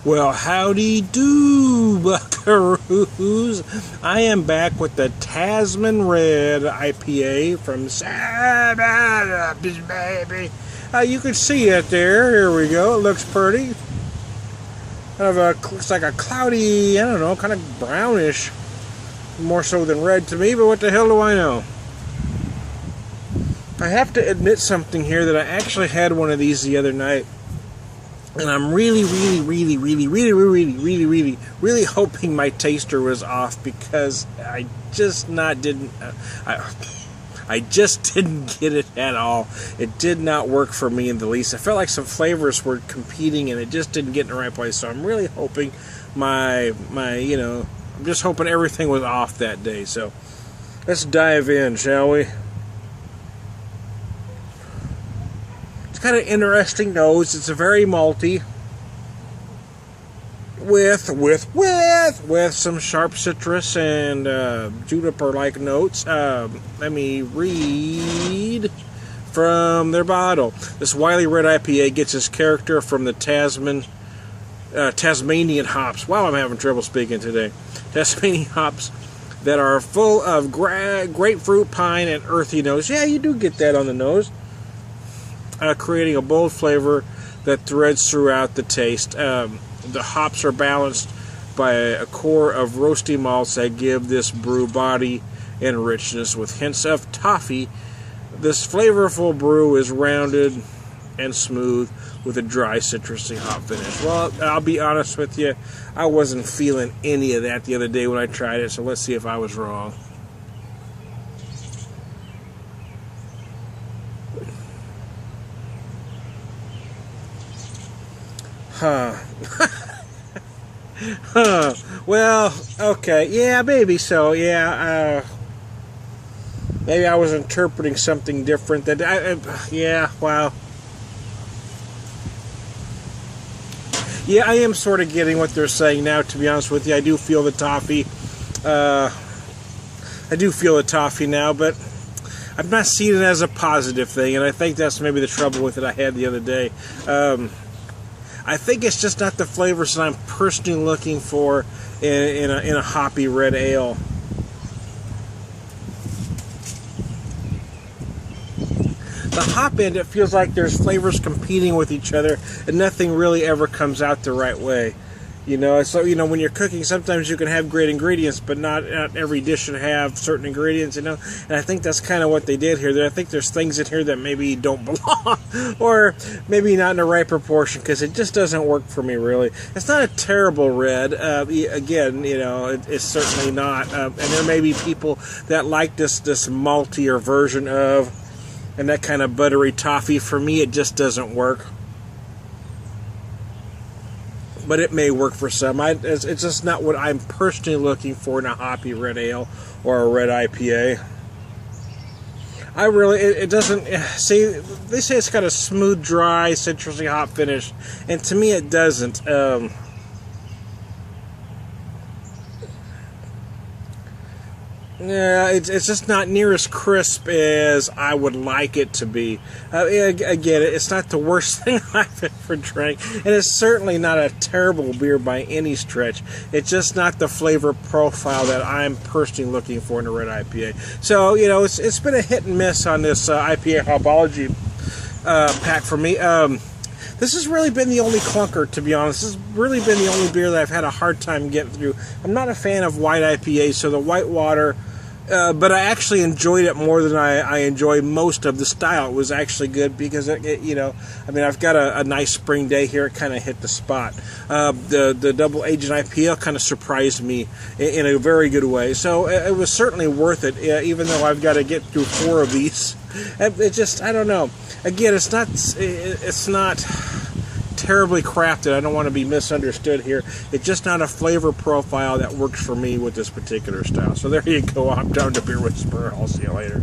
Well, howdy do, buckaroos. I am back with the Tasman Red IPA from baby. You can see it there. Here we go. It looks pretty. Looks like a cloudy, I don't know, kind of brownish. More so than red to me, but what the hell do I know? I have to admit something here, that I actually had one of these the other night. And I'm really hoping my taster was off, because I just didn't get it at all. It did not work for me in the least. I felt like some flavors were competing and it just didn't get in the right place. So I'm really hoping I'm just hoping everything was off that day. So let's dive in, shall we? It's got an interesting nose. It's a very malty, with some sharp citrus and juniper-like notes. Let me read from their bottle. This Wiley Red IPA gets its character from the Tasmanian hops. Wow, I'm having trouble speaking today. Tasmanian hops that are full of grapefruit, pine, and earthy notes. Yeah, you do get that on the nose. Creating a bold flavor that threads throughout the taste. The hops are balanced by a core of roasty malts that give this brew body and richness with hints of toffee. This flavorful brew is rounded and smooth with a dry citrusy hop finish. Well, I'll be honest with you, I wasn't feeling any of that the other day when I tried it, so let's see if I was wrong. Well, okay, yeah, maybe so, yeah, maybe I was interpreting something different. Yeah, wow. Yeah, I am sort of getting what they're saying now, to be honest with you. I do feel the toffee. Now, but I'm not seeing it as a positive thing, and I think that's maybe the trouble with it I had the other day. I think it's just not the flavors that I'm personally looking for in a hoppy red ale. The hop end, it feels like there's flavors competing with each other, and nothing really ever comes out the right way. So when you're cooking, sometimes you can have great ingredients, but not every dish should have certain ingredients. And I think that's kind of what they did here. I think there's things in here that maybe don't belong, or maybe not in the right proportion, because it just doesn't work for me, really. It's not a terrible red. Again, it's certainly not. And there may be people that like this maltier version of, and that kind of buttery toffee. For me, it just doesn't work. But it may work for some. It's just not what I'm personally looking for in a hoppy red ale or a red IPA. It doesn't, see, they say it's got a smooth, dry, citrusy hop finish, and to me it doesn't. Yeah, it's just not near as crisp as I would like it to be. Again, it's not the worst thing I've ever drank, and it's certainly not a terrible beer by any stretch. It's just not the flavor profile that I'm personally looking for in a red IPA. So, it's been a hit and miss on this IPA Hopology pack for me. This has really been the only clunker, to be honest. This has really been the only beer that I've had a hard time getting through. I'm not a fan of white IPAs, so the Whitewater, but I actually enjoyed it more than I enjoy most of the style. It was actually good because, I've got a nice spring day here. It kind of hit the spot. The double agent IPA kind of surprised me in a very good way. So it was certainly worth it, even though I've got to get through 4 of these. It just, I don't know. Again, it's not terribly crafted. I don't want to be misunderstood here. It's just not a flavor profile that works for me with this particular style. So there you go. I'm down to Beer Whisperer. I'll see you later.